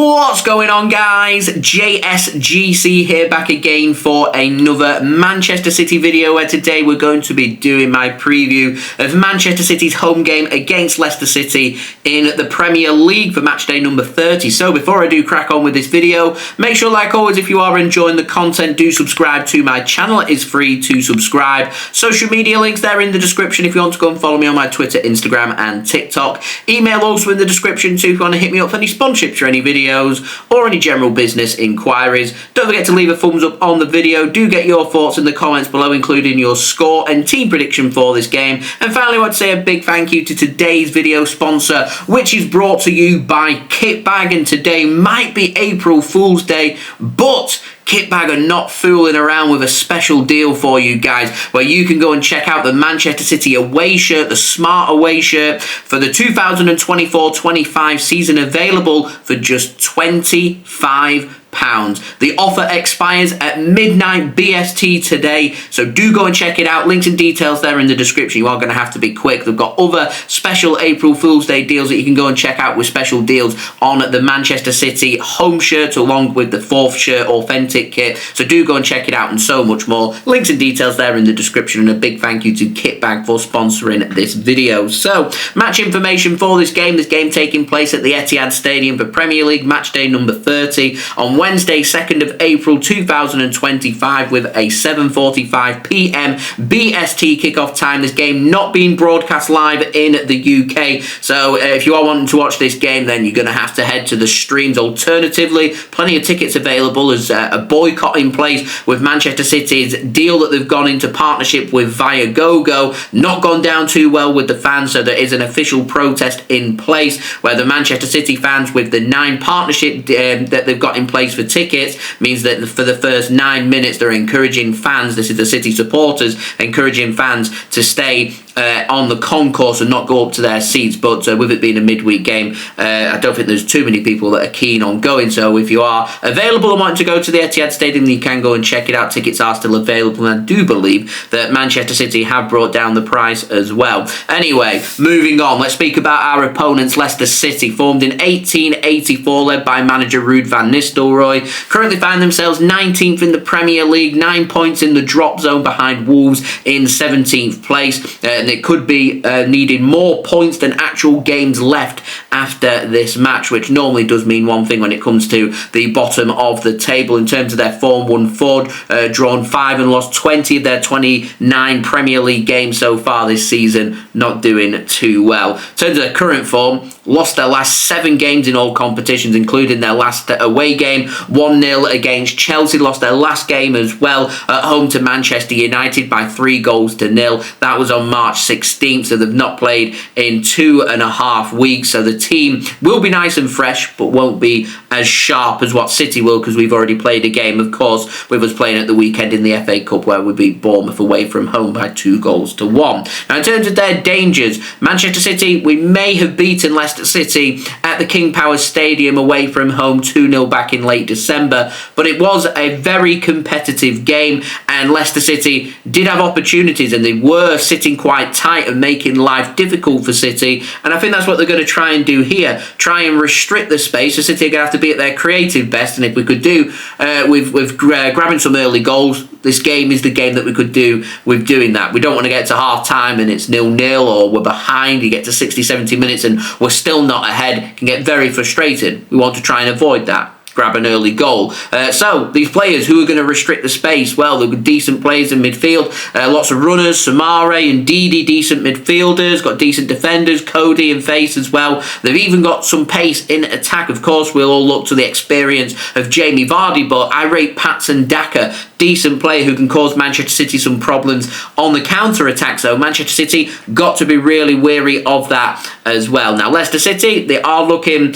What's going on, guys? JSGC here, back again for another Manchester City video, where today we're going to be doing my preview of Manchester City's home game against Leicester City in the Premier League for matchday number 30. So before I do crack on with this video, make sure, like always, if you are enjoying the content, do subscribe to my channel. It is free to subscribe. Social media links there in the description if you want to go and follow me on my Twitter, Instagram and TikTok. Email also in the description too if you want to hit me up for any sponsorships or any videos or any general business inquiries. Don't forget to leave a thumbs up on the video. Do get your thoughts in the comments below, including your score and team prediction for this game. And finally, I want to say a big thank you to today's video sponsor, which is brought to you by Kitbag. And today might be April Fool's Day, but Kitbag are not fooling around with a special deal for you guys, where you can go and check out the Manchester City away shirt, the Smart away shirt for the 2024-25 season, available for just £25. The offer expires at midnight BST today, so do go and check it out. Links and details there in the description. You are going to have to be quick. They've got other special April Fool's Day deals that you can go and check out, with special deals on the Manchester City home shirt along with the fourth shirt authentic kit. So do go and check it out, and so much more. Links and details there in the description, and a big thank you to Kitbag for sponsoring this video. So match information for this game taking place at the Etihad Stadium for Premier League matchday number 30 on Wednesday, 2nd of April 2025, with a 7:45 PM BST kickoff time. This game not being broadcast live in the UK, so if you are wanting to watch this game, then you're going to have to head to the streams. Alternatively, plenty of tickets available as a boycott in place with Manchester City's deal that they've gone into partnership with Viagogo. Not gone down too well with the fans, so there is an official protest in place where the Manchester City fans, with the 9 partnership that they've got in place for tickets, means that for the first 9 minutes they're encouraging fans, this is the City supporters, encouraging fans to stay on the concourse and not go up to their seats. But with it being a midweek game, I don't think there's too many people that are keen on going. So if you are available and want to go to the Etihad Stadium, you can go and check it out. Tickets are still available, and I do believe that Manchester City have brought down the price as well. Anyway, moving on, let's speak about our opponents. Leicester City, formed in 1884, led by manager Ruud van Nistelrooy, currently find themselves 19th in the Premier League, 9 points in the drop zone behind Wolves in 17th place. And it could be needing more points than actual games left after this match, which normally does mean one thing when it comes to the bottom of the table. In terms of their form, won 4, drawn 5 and lost 20 of their 29 Premier League games so far this season. Not doing too well. In terms of their current form, lost their last 7 games in all competitions, including their last away game, 1-0 against Chelsea. Lost their last game as well at home to Manchester United by 3-0. That was on March 16th, so they've not played in 2.5 weeks. So the team will be nice and fresh, but won't be as sharp as what City will, because we've already played a game, of course, with us playing at the weekend in the FA Cup, where we beat Bournemouth away from home by 2-1. Now, in terms of their dangers, Manchester City, we may have beaten Leicester City at the King Power Stadium away from home 2-0 back in late December, but it was a very competitive game, and Leicester City did have opportunities, and they were sitting quite tight and making life difficult for City. And I think that's what they're going to try and do here, try and restrict the space. So City are going to have to be at their creative best, and if we could do with grabbing some early goals, this game is the game that we could do with doing that. We don't want to get to half time and it's 0-0, or we're behind, you get to 60-70 minutes and we're still not ahead. It can get very frustrating. We want to try and avoid that. Grab an early goal. So these players who are going to restrict the space, well, they're decent players in midfield, lots of runners, Samare and Didi, decent midfielders, got decent defenders, Cody and Face as well. They've even got some pace in attack. Of course, we'll all look to the experience of Jamie Vardy, but I rate Patson Daka, decent player who can cause Manchester City some problems on the counter-attack. So Manchester City got to be really wary of that as well. Now, Leicester City, they are looking,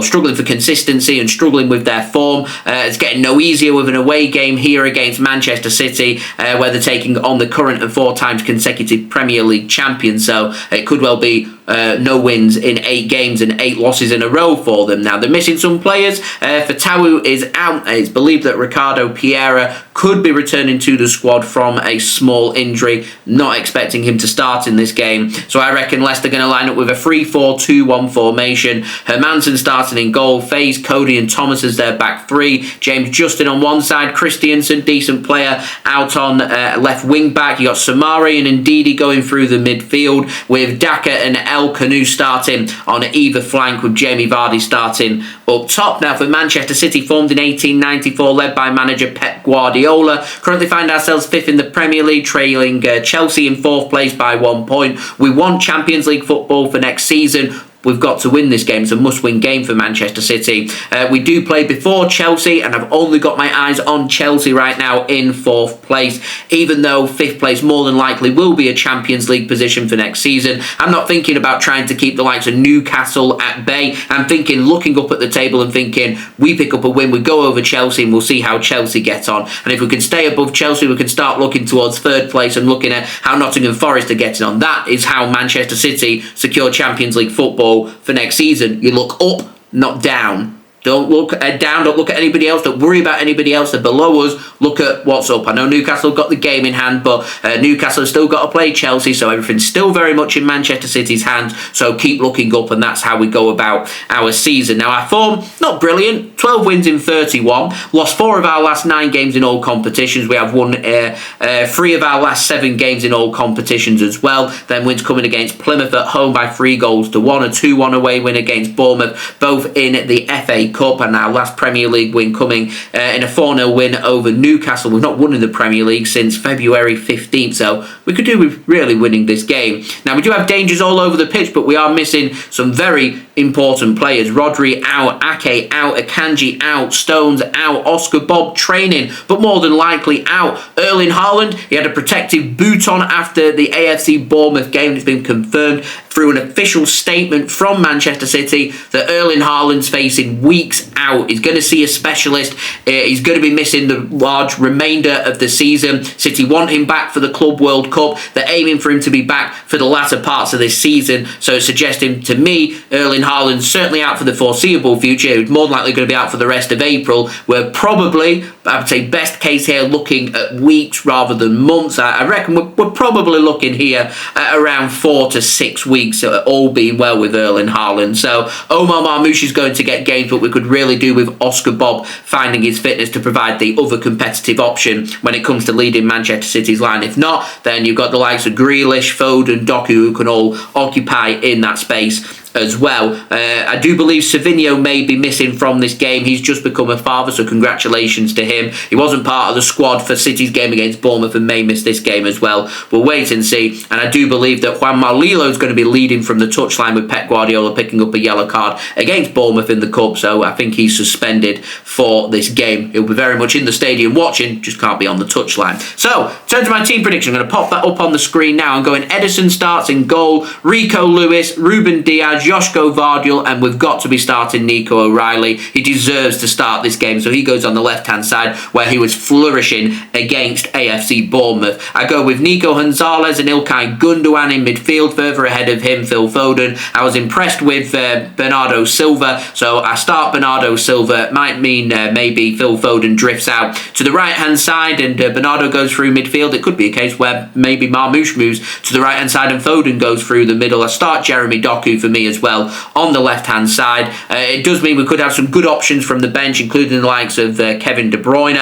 struggling for consistency and struggling with their form. It's getting no easier with an away game here against Manchester City, where they're taking on the current and 4 times consecutive Premier League champions. So it could well be no wins in 8 games and 8 losses in a row for them. Now, they're missing some players. Fatawu is out. It's believed that Ricardo Pereira could be returning to the squad from a small injury. Not expecting him to start in this game. So I reckon Leicester going to line up with a 3-4-2-1 formation. Hermansen starting in goal. Faze, Cody and Thomas as their back 3. James Justin on one side. Christiansen, decent player, out on left wing back. You got Samari and Ndidi going through the midfield with Daka and El Kanu starting on either flank, with Jamie Vardy starting up top. Now for Manchester City, formed in 1894, led by manager Pep Guardiola. Currently find ourselves 5th in the Premier League, trailing Chelsea in 4th place by 1 point. We want Champions League football for next season. We've got to win this game. It's a must-win game for Manchester City. We do play before Chelsea, and I've only got my eyes on Chelsea right now in 4th place, even though 5th place more than likely will be a Champions League position for next season. I'm not thinking about trying to keep the likes of Newcastle at bay. I'm thinking, looking up at the table and thinking, we pick up a win, we go over Chelsea, and we'll see how Chelsea get on. And if we can stay above Chelsea, we can start looking towards 3rd place and looking at how Nottingham Forest are getting on. That is how Manchester City secure Champions League football for next season. You look up, not down. Don't look down, don't look at anybody else, don't worry about anybody else. They're below us, look at what's up. I know Newcastle got the game in hand, but Newcastle has still got to play Chelsea, so everything's still very much in Manchester City's hands, so keep looking up, and that's how we go about our season. Now, our form, not brilliant, 12 wins in 31, lost 4 of our last 9 games in all competitions. We have won 3 of our last 7 games in all competitions as well. Then wins coming against Plymouth at home by 3-1, a 2-1 away win against Bournemouth, both in the FA Cup, and our last Premier League win coming in a 4-0 win over Newcastle. We've not won in the Premier League since February 15th, so we could do with really winning this game. Now, we do have dangers all over the pitch, but we are missing some very important players. Rodri out, Ake out, Akanji out, Stones out, Oscar Bobb training, but more than likely out. Erling Haaland, he had a protective boot on after the AFC Bournemouth game. It's been confirmed through an official statement from Manchester City that Erling Haaland's facing weeks out. He's going to see a specialist. He's going to be missing the large remainder of the season. City want him back for the Club World Cup. They're aiming for him to be back for the latter parts of this season. So suggesting to me, Erling Haaland's certainly out for the foreseeable future. He's more than likely going to be out for the rest of April. We're probably, I would say best case here, looking at weeks rather than months. I reckon we're probably looking here at around 4 to 6 weeks, all being well with Erling Haaland. So Omar Marmoush is going to get games, but we could really do with Oscar Bobb finding his fitness to provide the other competitive option when it comes to leading Manchester City's line. If not, then you've got the likes of Grealish, Foden, Doku, who can all occupy in that space as well. I do believe Savinho may be missing from this game. He's just become a father, so congratulations to him. He wasn't part of the squad for City's game against Bournemouth and may miss this game as well. We'll wait and see. And I do believe that Juan Marlilo is going to be leading from the touchline, with Pep Guardiola picking up a yellow card against Bournemouth in the Cup, so I think he's suspended for this game. He'll be very much in the stadium watching, just can't be on the touchline. So, turn to my team prediction. I'm going to pop that up on the screen now. I'm going Ederson starts in goal, Rico Lewis, Ruben Diaz, Josko, Gvardiol, and we've got to be starting Nico O'Reilly. He deserves to start this game, so he goes on the left-hand side where he was flourishing against AFC Bournemouth. I go with Nico Gonzalez and Ilkay Gundogan in midfield, further ahead of him, Phil Foden. I was impressed with Bernardo Silva, so I start Bernardo Silva. It might mean maybe Phil Foden drifts out to the right-hand side and Bernardo goes through midfield. It could be a case where maybe Marmoush moves to the right-hand side and Foden goes through the middle. I start Jeremy Doku for me as well on the left-hand side. It does mean we could have some good options from the bench, including the likes of Kevin De Bruyne.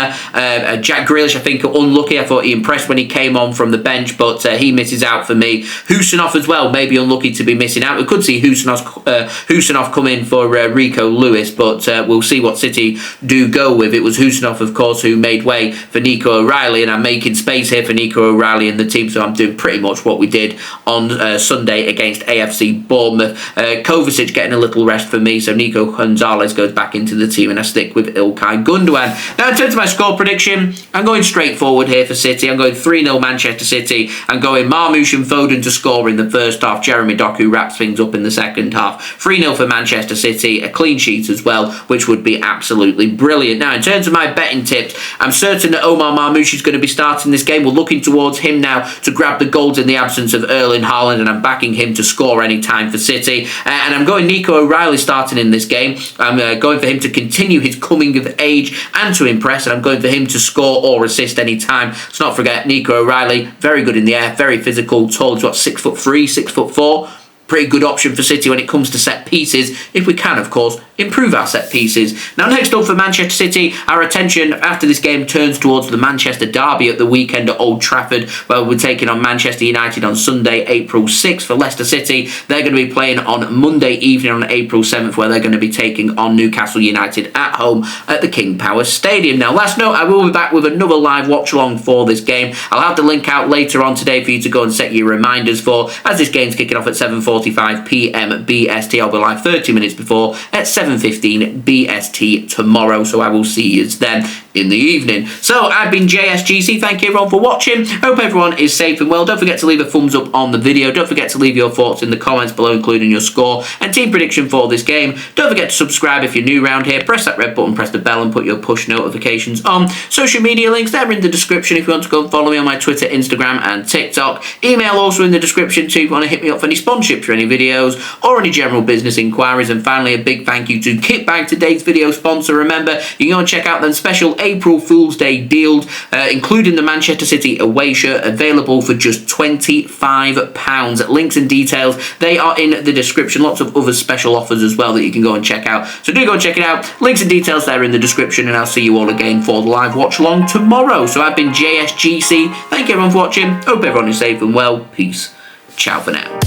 Jack Grealish, I think, unlucky. I thought he impressed when he came on from the bench, but he misses out for me. Khusanov as well, maybe unlucky to be missing out. We could see Khusanov come in for Rico Lewis, but we'll see what City do go with. It was Khusanov, of course, who made way for Nico O'Reilly, and I'm making space here for Nico O'Reilly in the team, so I'm doing pretty much what we did on Sunday against AFC Bournemouth. Kovacic getting a little rest for me, so Nico Gonzalez goes back into the team, and I stick with Ilkay Gundogan. Now, in terms of my score prediction, I'm going straight forward here for City. I'm going 3-0 Manchester City. I'm going Marmoush and Foden to score in the first half. Jeremy Doku wraps things up in the second half. 3-0 for Manchester City, a clean sheet as well, which would be absolutely brilliant. Now, in terms of my betting tips, I'm certain that Omar Marmoush is going to be starting this game. We're looking towards him now to grab the goals in the absence of Erling Haaland, and I'm backing him to score any time for City. And I'm going Nico O'Reilly starting in this game. I'm going for him to continue his coming of age and to impress, and I'm going for him to score or assist any time. Let's not forget Nico O'Reilly, very good in the air, very physical, tall. He's what, 6'3", 6'4". Pretty good option for City when it comes to set pieces, if we can, of course, improve our set pieces. Now, next up for Manchester City, our attention after this game turns towards the Manchester derby at the weekend at Old Trafford, where we're taking on Manchester United on Sunday, April 6th. For Leicester City, they're going to be playing on Monday evening on April 7th, where they're going to be taking on Newcastle United at home at the King Power Stadium. Now, last note, I will be back with another live watch-along for this game. I'll have the link out later on today for you to go and set your reminders for, as this game's kicking off at 7:45 p.m. BST. I'll be live 30 minutes before at 7:15 BST tomorrow, so I will see you then in the evening. So, I've been JSGC. Thank you everyone for watching. Hope everyone is safe and well. Don't forget to leave a thumbs up on the video. Don't forget to leave your thoughts in the comments below, including your score and team prediction for this game. Don't forget to subscribe if you're new around here. Press that red button, press the bell, and put your push notifications on. Social media links, they're in the description if you want to go and follow me on my Twitter, Instagram, and TikTok. Email also in the description too if you want to hit me up for any sponsorships or any videos or any general business inquiries. And finally, a big thank you to Kitbag, today's video sponsor. Remember, you can go and check out them special April Fool's Day deals, including the Manchester City away shirt, available for just £25. Links and details, they are in the description. Lots of other special offers as well that you can go and check out. So do go and check it out. Links and details there in the description, and I'll see you all again for the live watch along tomorrow. So I've been JSGC. Thank you everyone for watching. Hope everyone is safe and well. Peace. Ciao for now.